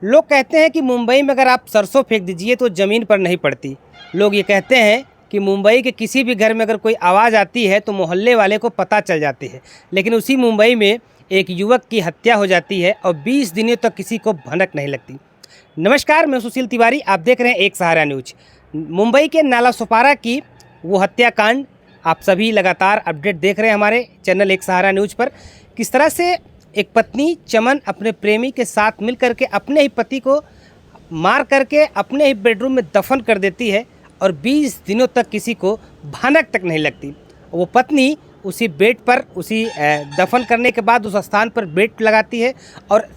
लोग कहते हैं कि मुंबई में अगर आप सरसों फेंक दीजिए तो ज़मीन पर नहीं पड़ती। लोग ये कहते हैं कि मुंबई के किसी भी घर में अगर कोई आवाज़ आती है तो मोहल्ले वाले को पता चल जाती है। लेकिन उसी मुंबई में एक युवक की हत्या हो जाती है और 20 दिनों तक किसी को भनक नहीं लगती। नमस्कार, मैं सुशील तिवारी, आप देख रहे हैं एक सहारा न्यूज। मुंबई के नालासोपारा की वो हत्याकांड आप सभी लगातार अपडेट देख रहे हैं हमारे चैनल एक सहारा न्यूज़ पर। किस तरह से एक पत्नी चमन अपने प्रेमी के साथ मिल करके अपने ही पति को मार करके अपने ही बेडरूम में दफन कर देती है और 20 दिनों तक किसी को भनक तक नहीं लगती। वो पत्नी उसी बेड पर दफन करने के बाद उस स्थान पर बेड लगाती है और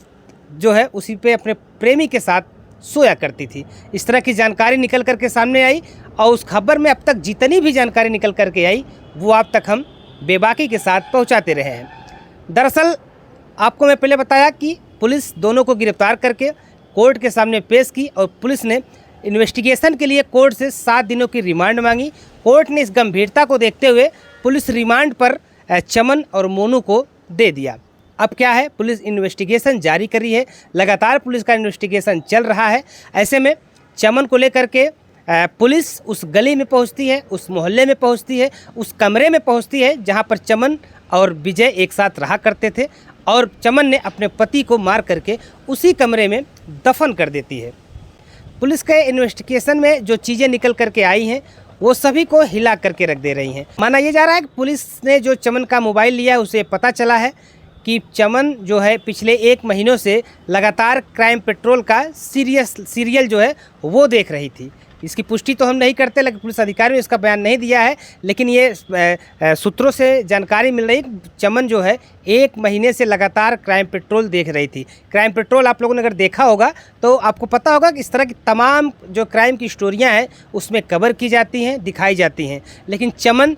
जो है उसी पे अपने प्रेमी के साथ सोया करती थी। इस तरह की जानकारी निकल करके सामने आई और उस खबर में अब तक जितनी भी जानकारी निकल करके आई वो आप तक हम बेबाकी के साथ पहुंचाते रहे हैं। दरअसल आपको मैं पहले बताया कि पुलिस दोनों को गिरफ्तार करके कोर्ट के सामने पेश की और पुलिस ने इन्वेस्टिगेशन के लिए कोर्ट से 7 दिनों की रिमांड मांगी। कोर्ट ने इस गंभीरता को देखते हुए पुलिस रिमांड पर चमन और मोनू को दे दिया। अब क्या है, पुलिस इन्वेस्टिगेशन जारी करी है, लगातार पुलिस का इन्वेस्टिगेशन चल रहा है। ऐसे में चमन को लेकर के पुलिस उस गली में पहुंचती है, उस मोहल्ले में पहुंचती है, उस कमरे में पहुंचती है जहां पर चमन और विजय एक साथ रहा करते थे और चमन ने अपने पति को मार करके उसी कमरे में दफन कर देती है। पुलिस के इन्वेस्टिगेशन में जो चीज़ें निकल करके आई हैं वो सभी को हिला करके रख दे रही हैं। माना ये जा रहा है कि पुलिस ने जो चमन का मोबाइल लिया है उसे पता चला है कि चमन जो है पिछले 1 महीनों से लगातार क्राइम पेट्रोल का सीरियल जो है वो देख रही थी। इसकी पुष्टि तो हम नहीं करते, लेकिन पुलिस अधिकारी ने इसका बयान नहीं दिया है, लेकिन ये सूत्रों से जानकारी मिल रही है कि चमन जो है 1 महीने से लगातार क्राइम पेट्रोल देख रही थी। क्राइम पेट्रोल आप लोगों ने अगर देखा होगा तो आपको पता होगा कि इस तरह की तमाम जो क्राइम की स्टोरियां हैं उसमें कवर की जाती हैं, दिखाई जाती हैं। लेकिन चमन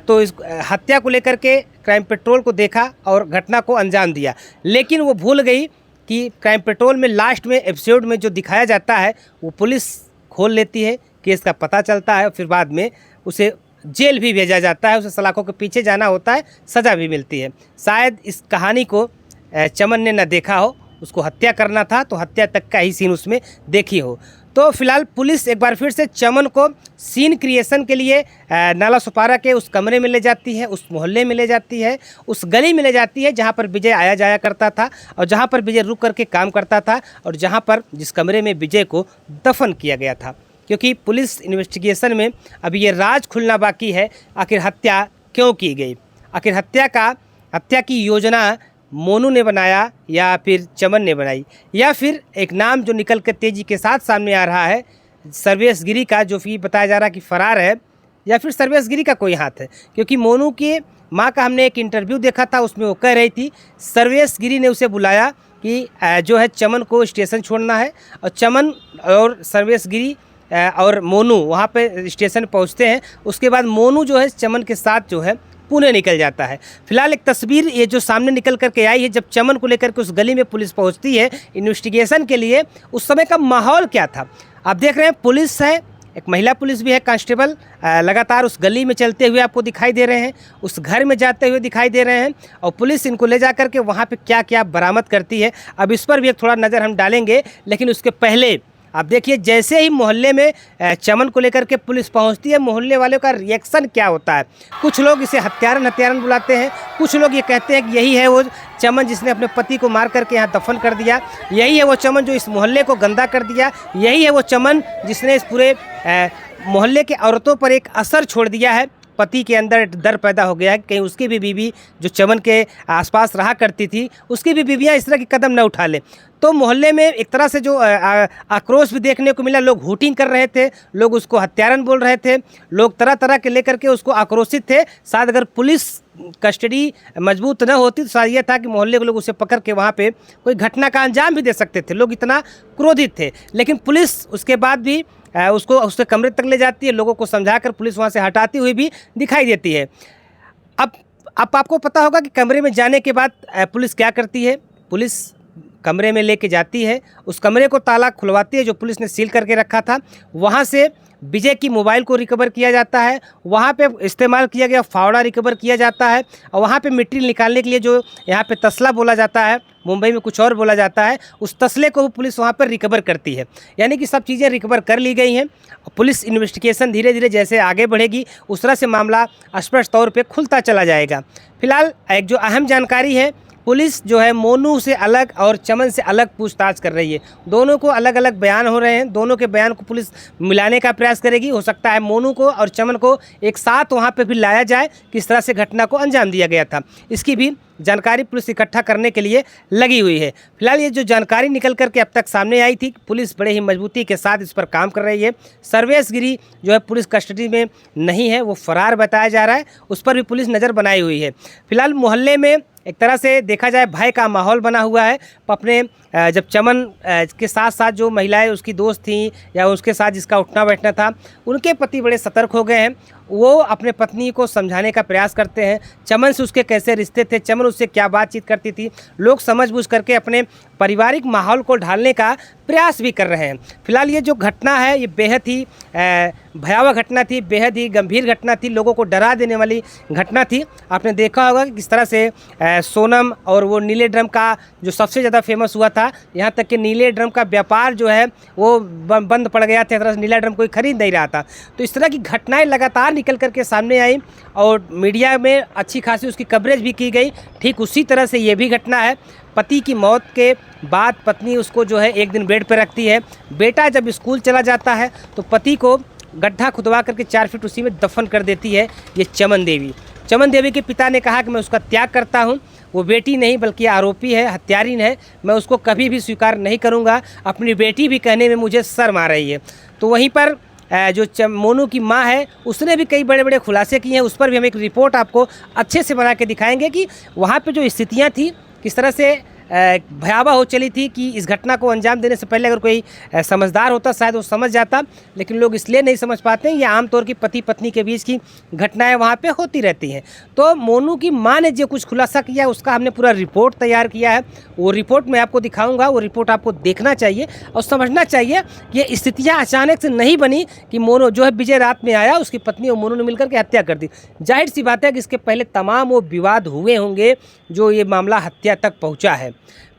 तो इस हत्या को लेकर के क्राइम पेट्रोल को देखा और घटना को अंजाम दिया, लेकिन वो भूल गई कि क्राइम पेट्रोल में लास्ट में एपिसोड में जो दिखाया जाता है वो पुलिस खोल लेती है, केस का पता चलता है और फिर बाद में उसे जेल भी भेजा जाता है, उसे सलाखों के पीछे जाना होता है, सज़ा भी मिलती है। शायद इस कहानी को चमन ने न देखा हो, उसको हत्या करना था तो हत्या तक का ही सीन उसमें देखी हो। तो फिलहाल पुलिस एक बार फिर से चमन को सीन क्रिएशन के लिए नालासोपारा के उस कमरे में ले जाती है, उस मोहल्ले में ले जाती है, उस गली में ले जाती है जहां पर विजय आया जाया करता था और जहां पर विजय रुक करके काम करता था और जहां पर जिस कमरे में विजय को दफन किया गया था। क्योंकि पुलिस इन्वेस्टिगेशन में अभी ये राज खुलना बाकी है, आखिर हत्या क्यों की गई, आखिर हत्या की योजना मोनू ने बनाया या फिर चमन ने बनाई, या फिर एक नाम जो निकल कर तेज़ी के साथ सामने आ रहा है सर्वेश गिरी का, जो कि बताया जा रहा है कि फ़रार है, या फिर सर्वेश गिरी का कोई हाथ है। क्योंकि मोनू के माँ का हमने एक इंटरव्यू देखा था, उसमें वो कह रही थी सर्वेश गिरी ने उसे बुलाया कि जो है चमन को स्टेशन छोड़ना है और चमन और सर्वेश गिरी और मोनू वहाँ पे स्टेशन पहुँचते हैं। उसके बाद मोनू जो है चमन के साथ जो है पुणे निकल जाता है। फिलहाल एक तस्वीर ये जो सामने निकल करके आई है, जब चमन को लेकर के उस गली में पुलिस पहुंचती है इन्वेस्टिगेशन के लिए, उस समय का माहौल क्या था आप देख रहे हैं। पुलिस है, एक महिला पुलिस भी है, कांस्टेबल लगातार उस गली में चलते हुए आपको दिखाई दे रहे हैं, उस घर में जाते हुए दिखाई दे रहे हैं और पुलिस इनको ले जा करके वहाँ पे क्या क्या बरामद करती है अब इस पर भी एक थोड़ा नज़र हम डालेंगे। लेकिन उसके पहले आप देखिए, जैसे ही मोहल्ले में चमन को लेकर के पुलिस पहुंचती है, मोहल्ले वालों का रिएक्शन क्या होता है। कुछ लोग इसे हत्यारन बुलाते हैं, कुछ लोग ये कहते हैं कि यही है वो चमन जिसने अपने पति को मार करके यहाँ दफन कर दिया, यही है वो चमन जो इस मोहल्ले को गंदा कर दिया, यही है वो चमन जिसने इस पूरे मोहल्ले के औरतों पर एक असर छोड़ दिया है। पति के अंदर डर पैदा हो गया है कहीं उसकी भी बीवी जो चमन के आसपास रहा करती थी, उसकी भी बीवियां इस तरह की कदम न उठा ले। तो मोहल्ले में एक तरह से जो आक्रोश भी देखने को मिला, लोग हूटिंग कर रहे थे, लोग उसको हत्यारन बोल रहे थे, लोग तरह तरह के लेकर के उसको आक्रोशित थे। शायद अगर पुलिस कस्टडी मजबूत न होती तो शायद यह था कि मोहल्ले के लोग उसे पकड़ के वहाँ पे कोई घटना का अंजाम भी दे सकते थे, लोग इतना क्रोधित थे। लेकिन पुलिस उसके बाद भी उसको उसके कमरे तक ले जाती है, लोगों को समझाकर पुलिस वहाँ से हटाती हुई भी दिखाई देती है। अब आपको पता होगा कि कमरे में जाने के बाद पुलिस क्या करती है। पुलिस कमरे में लेके जाती है, उस कमरे को ताला खुलवाती है जो पुलिस ने सील करके रखा था। वहाँ से विजय की मोबाइल को रिकवर किया जाता है, वहाँ पे इस्तेमाल किया गया फावड़ा रिकवर किया जाता है और वहाँ पे मिट्टी निकालने के लिए जो यहाँ पे तसला बोला जाता है मुंबई में कुछ और बोला जाता है, उस तसले को पुलिस वहाँ पर रिकवर करती है। यानी कि सब चीज़ें रिकवर कर ली गई हैं। पुलिस इन्वेस्टिगेशन धीरे धीरे जैसे आगे बढ़ेगी उस तरह से मामला स्पष्ट तौर पे खुलता चला जाएगा। फिलहाल एक जो अहम जानकारी है, पुलिस जो है मोनू से अलग और चमन से अलग पूछताछ कर रही है। दोनों को अलग अलग बयान हो रहे हैं, दोनों के बयान को पुलिस मिलाने का प्रयास करेगी। हो सकता है मोनू को और चमन को एक साथ वहाँ पे भी लाया जाए, किस तरह से घटना को अंजाम दिया गया था, इसकी भी जानकारी पुलिस इकट्ठा करने के लिए लगी हुई है। फिलहाल ये जो जानकारी निकल करके अब तक सामने आई थी, पुलिस बड़े ही मजबूती के साथ इस पर काम कर रही है। सर्वेश गिरी जो है पुलिस कस्टडी में नहीं है, वो फरार बताया जा रहा है, उस पर भी पुलिस नज़र बनाई हुई है। फिलहाल मोहल्ले में एक तरह से देखा जाए भय का माहौल बना हुआ है। अपने जब चमन के साथ साथ जो महिलाएं उसकी दोस्त थीं या उसके साथ जिसका उठना बैठना था, उनके पति बड़े सतर्क हो गए हैं। वो अपने पत्नी को समझाने का प्रयास करते हैं। चमन से उसके कैसे रिश्ते थे, चमन उससे क्या बातचीत करती थी, लोग समझबूझ करके अपने पारिवारिक माहौल को ढालने का प्रयास भी कर रहे हैं। फिलहाल ये जो घटना है ये बेहद ही भयावह घटना थी, बेहद ही गंभीर घटना थी, लोगों को डरा देने वाली घटना थी। आपने देखा होगा कि किस तरह से सोनम और वो नीले ड्रम का जो सबसे ज़्यादा फेमस हुआ था, यहाँ तक कि नीले ड्रम का व्यापार जो है वो बंद पड़ गया था, तरह से नीला ड्रम कोई खरीद नहीं रहा था। तो इस तरह की घटनाएं लगातार निकल करके सामने आई और मीडिया में अच्छी खासी उसकी कवरेज भी की गई। ठीक उसी तरह से ये भी घटना है। पति की मौत के बाद पत्नी उसको जो है एक दिन बेड पर रखती है। बेटा जब स्कूल चला जाता है तो पति को गड्ढा खुदवा करके 4 फीट उसी में दफन कर देती है ये चमन देवी। चमन देवी के पिता ने कहा कि मैं उसका त्याग करता हूँ, वो बेटी नहीं बल्कि आरोपी है, हत्यारिन है, मैं उसको कभी भी स्वीकार नहीं करूँगा। अपनी बेटी भी कहने में मुझे शर्म आ रही है। तो वहीं पर जो मोनू की माँ है उसने भी कई बड़े बड़े खुलासे किए हैं, उस पर भी हम एक रिपोर्ट आपको अच्छे से बना के दिखाएंगे कि वहाँ पे जो स्थितियाँ थी किस तरह से भयावह हो चली थी कि इस घटना को अंजाम देने से पहले अगर कोई समझदार होता शायद वो समझ जाता, लेकिन लोग इसलिए नहीं समझ पाते हैं। ये आमतौर की पति पत्नी के बीच की घटनाएं वहाँ पे होती रहती हैं। तो मोनू की माँ ने जो कुछ खुलासा किया उसका हमने पूरा रिपोर्ट तैयार किया है, वो रिपोर्ट मैं आपको दिखाऊंगा। वो रिपोर्ट आपको देखना चाहिए और समझना चाहिए कि ये स्थितियाँ अचानक से नहीं बनी कि मोनू जो है विजय रात में आया, उसकी पत्नी और मोनू ने मिलकर के हत्या कर दी। जाहिर सी बात है कि इसके पहले तमाम वो विवाद हुए होंगे जो ये मामला हत्या तक पहुँचा है।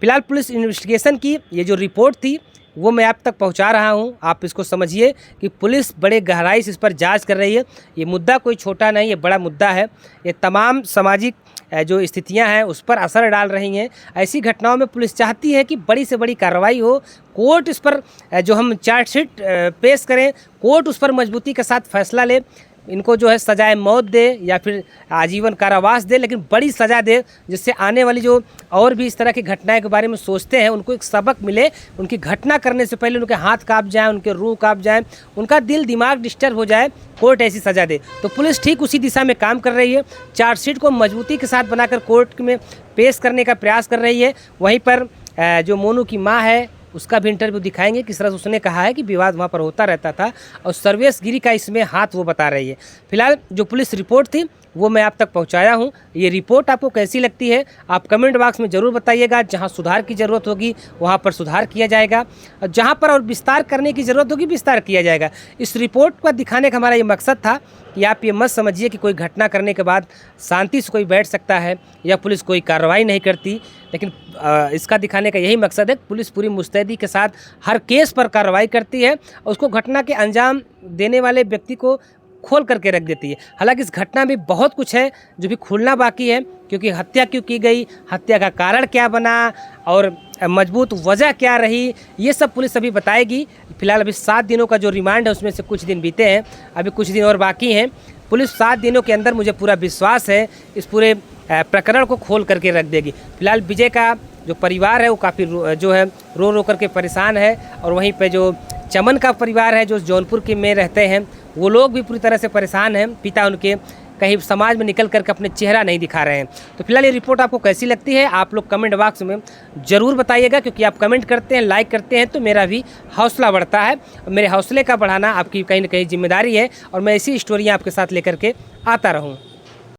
फिलहाल पुलिस इन्वेस्टिगेशन की ये जो रिपोर्ट थी वो मैं आप तक पहुंचा रहा हूं। आप इसको समझिए कि पुलिस बड़े गहराई से इस पर जांच कर रही है। ये मुद्दा कोई छोटा नहीं, ये बड़ा मुद्दा है। ये तमाम सामाजिक जो स्थितियां हैं उस पर असर डाल रही हैं। ऐसी घटनाओं में पुलिस चाहती है कि बड़ी से बड़ी कार्रवाई हो, कोर्ट इस पर जो हम चार्जशीट पेश करें, कोर्ट उस पर मजबूती के साथ फैसला ले, इनको जो है सजाए मौत दे या फिर आजीवन कारावास दे, लेकिन बड़ी सज़ा दे जिससे आने वाली जो और भी इस तरह की घटनाएं के बारे में सोचते हैं उनको एक सबक मिले। उनकी घटना करने से पहले उनके हाथ काँप जाएं, उनके रूह काँप जाएं, उनका दिल दिमाग डिस्टर्ब हो जाए, कोर्ट ऐसी सज़ा दे। तो पुलिस ठीक उसी दिशा में काम कर रही है। चार्जशीट को मजबूती के साथ बनाकर कोर्ट में पेश करने का प्रयास कर रही है। वहीं पर जो मोनू की माँ है उसका भी इंटरव्यू दिखाएंगे, किस तरह से उसने कहा है कि विवाद वहाँ पर होता रहता था और सर्वेश गिरी का इसमें हाथ वो बता रही है। फिलहाल जो पुलिस रिपोर्ट थी वो मैं आप तक पहुंचाया हूं। ये रिपोर्ट आपको कैसी लगती है आप कमेंट बॉक्स में ज़रूर बताइएगा। जहां सुधार की ज़रूरत होगी वहां पर सुधार किया जाएगा और जहां पर और विस्तार करने की ज़रूरत होगी विस्तार किया जाएगा। इस रिपोर्ट को दिखाने का हमारा ये मकसद था कि आप ये मत समझिए कि कोई घटना करने के बाद शांति से कोई बैठ सकता है या पुलिस कोई कार्रवाई नहीं करती, लेकिन इसका दिखाने का यही मकसद है। पुलिस पूरी मुस्तैदी के साथ हर केस पर कार्रवाई करती है और उसको घटना के अंजाम देने वाले व्यक्ति को खोल करके रख देती है। हालांकि इस घटना में बहुत कुछ है जो भी खुलना बाकी है, क्योंकि हत्या क्यों की गई, हत्या का कारण क्या बना और मजबूत वजह क्या रही, ये सब पुलिस अभी बताएगी। फिलहाल अभी 7 दिनों का जो रिमांड है उसमें से कुछ दिन बीते हैं, अभी कुछ दिन और बाकी हैं। पुलिस 7 दिनों के अंदर मुझे पूरा विश्वास है इस पूरे प्रकरण को खोल करके रख देगी। फिलहाल विजय का जो परिवार है वो काफ़ी जो है रो करके परेशान है और वहीं पे जो चमन का परिवार है जो जौनपुर के में रहते हैं वो लोग भी पूरी तरह से परेशान हैं। पिता उनके कहीं समाज में निकल करके अपने चेहरा नहीं दिखा रहे हैं। तो फिलहाल ये रिपोर्ट आपको कैसी लगती है आप लोग कमेंट बॉक्स में ज़रूर बताइएगा, क्योंकि आप कमेंट करते हैं, लाइक करते हैं तो मेरा भी हौसला बढ़ता है। मेरे हौसले का बढ़ाना आपकी कहीं ना कहीं जिम्मेदारी है और मैं ऐसी स्टोरियाँ आपके साथ लेकर के आता रहूँ।